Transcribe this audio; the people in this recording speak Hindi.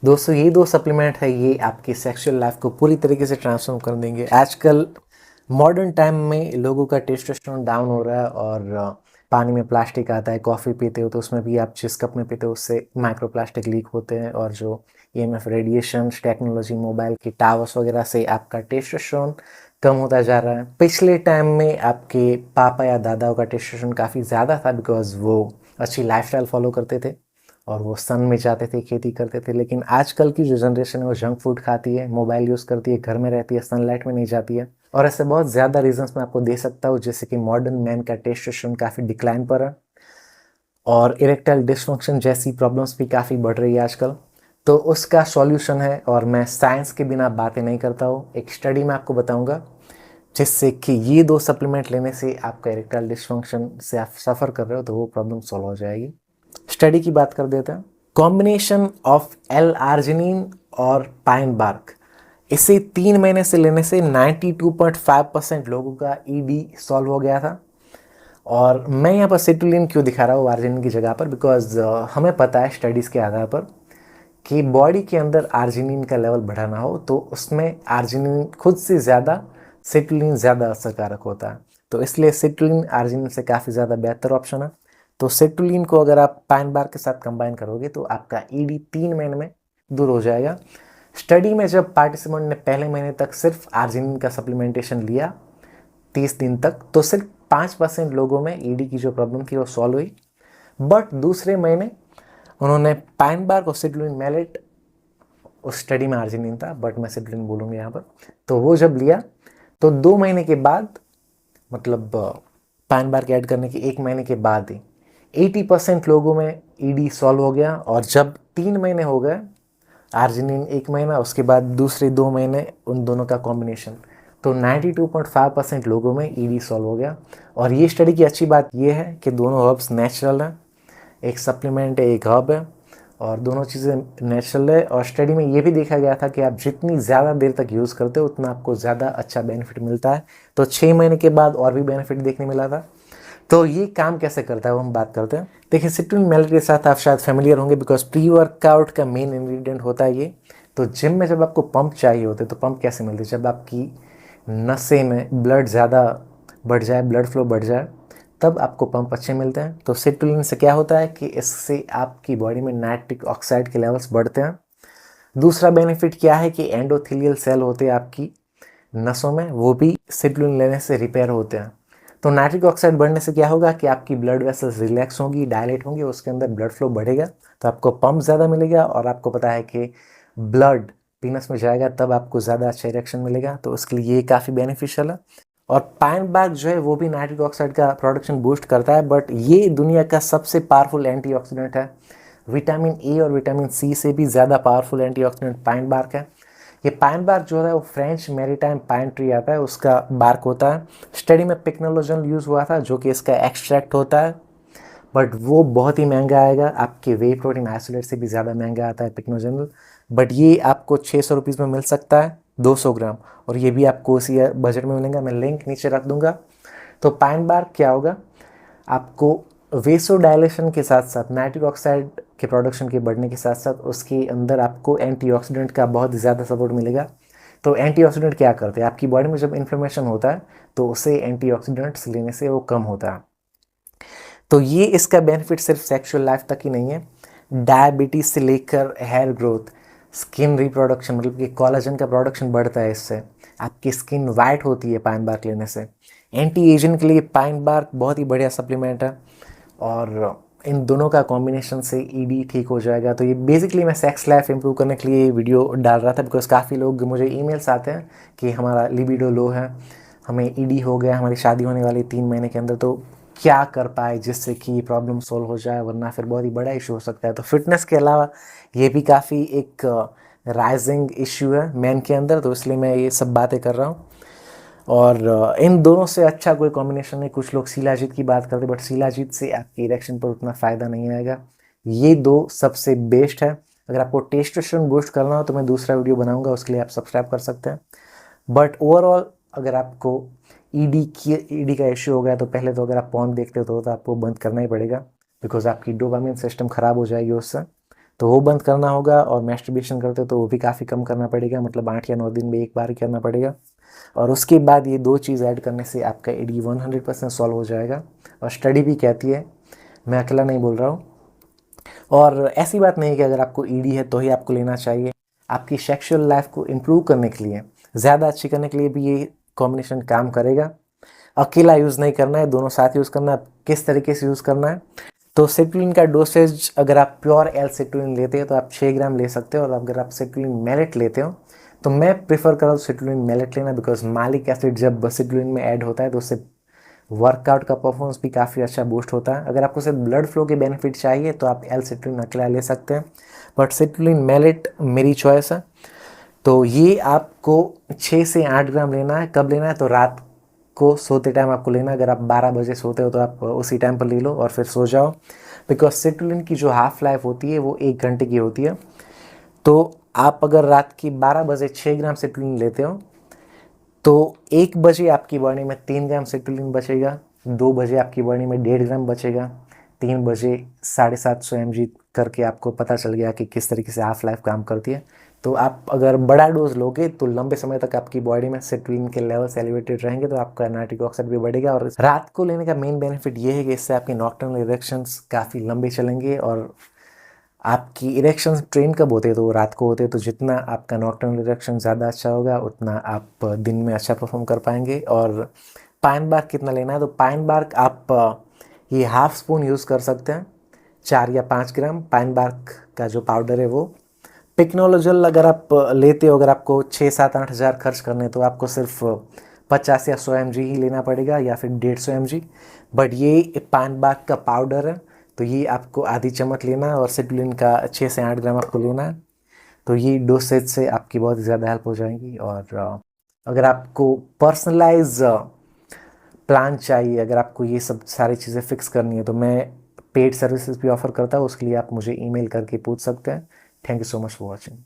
दोस्तों ये दो सप्लीमेंट है, ये आपकी सेक्सुअल लाइफ को पूरी तरीके से ट्रांसफॉर्म कर देंगे। आजकल मॉडर्न टाइम में लोगों का टेस्टोस्टेरोन डाउन हो रहा है और पानी में प्लास्टिक आता है, कॉफ़ी पीते हो तो उसमें भी आप जिस कप में पीते हो उससे माइक्रो प्लास्टिक लीक होते हैं, और जो ईएमएफ रेडिएशन टेक्नोलॉजी मोबाइल की टावर्स वगैरह से आपका टेस्टोस्टेरोन कम होता जा रहा है। पिछले टाइम में आपके पापा या दादाओं का टेस्टोस्टेरोन काफ़ी ज़्यादा था बिकॉज वो अच्छी लाइफस्टाइल फॉलो करते थे और वो सन में जाते थे, खेती करते थे। लेकिन आजकल की जो जनरेशन है वो जंक फूड खाती है, मोबाइल यूज़ करती है, घर में रहती है, सनलाइट में नहीं जाती है। और ऐसे बहुत ज़्यादा रीजंस मैं आपको दे सकता हूँ, जैसे कि मॉडर्न मैन का टेस्टोस्टेरोन काफ़ी डिक्लाइन पर है और इरेक्टाइल डिसफंक्शन जैसी प्रॉब्लम्स भी काफ़ी बढ़ रही है आजकल। तो उसका सॉल्यूशन है, और मैं साइंस के बिना बातें नहीं करता हूँ, एक स्टडी में आपको बताऊंगा जिससे कि ये दो सप्लीमेंट लेने से आपका इरेक्टाइल डिसफंक्शन से आप सफ़र कर रहे हो तो वो प्रॉब्लम सॉल्व हो जाएगी। स्टडी की बात कर देते हैं। कॉम्बिनेशन ऑफ एल आर्जिनिन और पाइन बार्क, इसे 3 महीने से लेने से 92.5% लोगों का ईडी सॉल्व हो गया था। और मैं यहाँ पर सिट्रुलिन क्यों दिखा रहा हूँ आर्जिनिन की जगह पर, बिकॉज हमें पता है स्टडीज़ के आधार पर कि बॉडी के अंदर आर्जिनिन का लेवल बढ़ाना हो तो उसमें आर्जिनिन खुद से ज़्यादा सिट्रुलिन ज़्यादा असरकारक होता है। तो इसलिए सिट्रुलिन आर्जिनिन से काफ़ी ज़्यादा बेहतर ऑप्शन है। तो सिट्रुलिन को अगर आप पाइन बार के साथ कंबाइन करोगे तो आपका ईडी 3 महीने में दूर हो जाएगा। स्टडी में जब पार्टिसिपेंट ने पहले महीने तक सिर्फ आर्जिनिन का सप्लीमेंटेशन लिया 30 दिन तक, तो सिर्फ 5% लोगों में ईडी की जो प्रॉब्लम थी वो सॉल्व हुई। बट दूसरे महीने उन्होंने पाइन बार्क और सिट्रुलिन मैलेट, उस स्टडी में आर्जिनिन था बट मैं सिट्रुलिन बोलूँगा यहाँ पर, तो वो जब लिया तो 2 महीने के बाद, मतलब पाइन बार्क ऐड करने के 1 महीने के बाद ही 80% लोगों में ईडी सॉल्व हो गया। और जब 3 महीने हो गए, आर्जिनिन 1 महीना, उसके बाद दूसरे 2 महीने उन दोनों का कॉम्बिनेशन, तो 92.5% लोगों में ईडी सॉल्व हो गया। और ये स्टडी की अच्छी बात ये है कि दोनों हर्ब्स नेचुरल हैं, एक सप्लीमेंट है एक हर्ब है, और दोनों चीज़ें नेचुरल है। और स्टडी में ये भी देखा गया था कि आप जितनी ज़्यादा देर तक यूज़ करते हो उतना आपको ज़्यादा अच्छा बेनिफिट मिलता है। तो 6 महीने के बाद और भी बेनिफिट देखने मिला था। तो ये काम कैसे करता है वो हम बात करते हैं। देखिए, सिट्रुलिन मैलेट के साथ आप शायद फेमिलियर होंगे बिकॉज प्री वर्कआउट का मेन इंग्रेडिएंट होता है ये। तो जिम में जब आपको पंप चाहिए होते तो पंप कैसे मिलते हैं, जब आपकी नसें में ब्लड ज़्यादा बढ़ जाए, ब्लड फ्लो बढ़ जाए, तब आपको पंप अच्छे मिलते हैं। तो सिट्रुलिन से क्या होता है कि इससे आपकी बॉडी में नाइट्रिक ऑक्साइड के लेवल्स बढ़ते हैं। दूसरा बेनिफिट क्या है कि एंडोथेलियल सेल होते हैं आपकी नसों में, वो भी सिट्रुलिन लेने से रिपेयर होते हैं। तो नाइट्रिक ऑक्साइड बढ़ने से क्या होगा कि आपकी ब्लड वेसल्स रिलैक्स होंगी, डायलेट होंगी, उसके अंदर ब्लड फ्लो बढ़ेगा, तो आपको पंप ज़्यादा मिलेगा। और आपको पता है कि ब्लड पीनस में जाएगा तब आपको ज़्यादा अच्छा इरेक्शन मिलेगा, तो उसके लिए ये काफ़ी बेनिफिशियल है। और पाइन बार्क जो है वो भी नाइट्रिक ऑक्साइड का प्रोडक्शन बूस्ट करता है, बट ये दुनिया का सबसे पावरफुल एंटीऑक्सीडेंट है। विटामिन ए और विटामिन सी से भी ज़्यादा पावरफुल एंटीऑक्सीडेंट पाइन बार्क है। ये पाइन बार्क जो है वो फ्रेंच मैरीटाइम पाइन ट्री आता है, उसका बार्क होता है। स्टडी में पिक्नोलोजन यूज़ हुआ था जो कि इसका एक्सट्रैक्ट होता है, बट वो बहुत ही महंगा आएगा, आपके वे प्रोटीन आइसोलेट से भी ज़्यादा महंगा आता है पिक्नोजन। बट ये आपको 600 रुपीज़ में मिल सकता है 200 ग्राम, और ये भी आपको उसी बजट में मिलेगा। मैं लिंक नीचे रख दूंगा। तो पाइन बार्क क्या होगा, आपको वेसोडाइलेशन के साथ साथ नाइट्रिक ऑक्साइड के प्रोडक्शन के बढ़ने के साथ साथ उसके अंदर आपको एंटीऑक्सीडेंट का बहुत ज़्यादा सपोर्ट मिलेगा। तो एंटीऑक्सीडेंट क्या करते हैं, आपकी बॉडी में जब इन्फ्लेमेशन होता है तो उसे एंटीऑक्सीडेंट्स लेने से वो कम होता है। तो ये इसका बेनिफिट सिर्फ सेक्सुअल लाइफ तक ही नहीं है, डायबिटीज से लेकर हेयर ग्रोथ, स्किन रिप्रोडक्शन, मतलब कि कोलाजन का प्रोडक्शन बढ़ता है इससे, आपकी स्किन वाइट होती है पाइन बार्क लेने से। एंटी एजिंग के लिए पाइन बार्क बहुत ही बढ़िया सप्लीमेंट है, और इन दोनों का कॉम्बिनेशन से ईडी ठीक हो जाएगा। तो ये बेसिकली मैं सेक्स लाइफ इंप्रूव करने के लिए वीडियो डाल रहा था बिकॉज काफ़ी लोग मुझे ईमेल्स आते हैं कि हमारा लिबिडो लो है, हमें ईडी हो गया, हमारी शादी होने वाली 3 महीने के अंदर, तो क्या कर पाए जिससे कि ये प्रॉब्लम सोल्व हो जाए, वरना फिर बहुत ही बड़ा इशू हो सकता है। तो फिटनेस के अलावा ये भी काफ़ी एक राइजिंग इश्यू है मैन के अंदर, तो इसलिए मैं ये सब बातें कर रहा हूँ। और इन दोनों से अच्छा कोई कॉम्बिनेशन नहीं। कुछ लोग शिलाजीत की बात करते हैं बट शिलाजीत से आपकी इरेक्शन पर उतना फ़ायदा नहीं आएगा। ये दो सबसे बेस्ट है। अगर आपको टेस्टोस्टेरोन बूस्ट करना हो तो मैं दूसरा वीडियो बनाऊंगा, उसके लिए आप सब्सक्राइब कर सकते हैं। बट ओवरऑल अगर आपको ईडी का इश्यू हो गया तो पहले तो अगर आप पॉर्न देखते हो तो आपको बंद करना ही पड़ेगा बिकॉज आपकी डोपामिन सिस्टम ख़राब हो जाएगी उससे। तो वो बंद करना होगा, और मैस्टरबेशन करते हो तो वो भी काफ़ी कम करना पड़ेगा, मतलब 8 या 9 दिन में एक बार ही करना पड़ेगा। और उसके बाद ये 2 चीज़ ऐड करने से आपका ईडी 100% सॉल्व हो जाएगा। और स्टडी भी कहती है, मैं अकेला नहीं बोल रहा हूँ। और ऐसी बात नहीं है कि अगर आपको ईडी है तो ही आपको लेना चाहिए। आपकी सेक्सुअल लाइफ को इम्प्रूव करने के लिए, ज़्यादा अच्छी करने के लिए भी ये कॉम्बिनेशन काम करेगा। अकेला यूज़ नहीं करना है, दोनों साथ यूज़ करना है। किस तरीके से यूज़ करना है, तो सिट्रुलिन का डोसेज अगर आप प्योर एल सिट्रुलिन लेते हैं तो आप 6 ग्राम ले सकते हो, और अगर आप सिट्रुलिन मैलेट लेते हो तो मैं प्रेफर कर रहा हूँ सिट्रुलिन मैलेट लेना, बिकॉज मालिक एसिड जब सिट्रुलिन में ऐड होता है तो उससे वर्कआउट का परफॉर्मेंस भी काफ़ी अच्छा बूस्ट होता है। अगर आपको सिर्फ ब्लड फ्लो के बेनिफिट चाहिए तो आप एल सिट्रुलिन अकेला ले सकते हैं, बट सिट्रुलिन मैलेट मेरी चॉइस है। तो ये आपको 6 से 8 ग्राम लेना है। कब लेना है, तो रात को सोते टाइम आपको लेना है। अगर आप 12 बजे सोते हो तो आप उसी टाइम पर ले लो और फिर सो जाओ, बिकॉज सिट्रुलिन की जो हाफ लाइफ होती है वो 1 घंटे की होती है। तो आप अगर रात की 12 बजे 6 ग्राम सिट्रुलिन लेते हो तो 1 बजे आपकी बॉडी में 3 ग्राम सिट्रुलिन बचेगा, 2 बजे आपकी बॉडी में 1.5 ग्राम बचेगा, 3 बजे 750 mg करके आपको पता चल गया कि किस तरीके से हाफ लाइफ काम करती है। तो आप अगर बड़ा डोज लोगे तो लंबे समय तक आपकी बॉडी में सिट्रुलिन के लेवल्स एलिवेटेड रहेंगे, तो आपका नाइट्रिक ऑक्साइड भी बढ़ेगा। और रात को लेने का मेन बेनिफिट ये है कि इससे आपकी नॉकटर्नल इरेक्शंस काफ़ी लंबे चलेंगे, और आपकी इरेक्शंस ट्रेन कब होते हैं, तो रात को होते हैं। तो जितना आपका नॉकटर्नल इरेक्शन ज़्यादा अच्छा होगा उतना आप दिन में अच्छा परफॉर्म कर पाएंगे। और पाइन बार्क कितना लेना है, तो पाइन बार्क आप ये हाफ स्पून यूज़ कर सकते हैं, 4 या 5 ग्राम पाइन बार्क का जो पाउडर है वो। पिकनोलोजल अगर आप लेते हो, अगर आपको 6-7-8 हज़ार खर्च करने तो आपको सिर्फ 50 या 100 mg ही लेना पड़ेगा, या फिर 150 mg। बट ये पाइन बार्क का पाउडर है तो ये आपको आधी चम्मच लेना है, और सिट्रुलिन का 6 से 8 ग्राम आपको लेना है। तो ये डोसेज से आपकी बहुत ज़्यादा हेल्प हो जाएगी। और अगर आपको पर्सनलाइज प्लान चाहिए, अगर आपको ये सब सारी चीज़ें फिक्स करनी है, तो मैं पेड सर्विसेज भी ऑफर करता हूँ। उसके लिए आप मुझे ईमेल करके पूछ सकते हैं। Thank you so much for watching.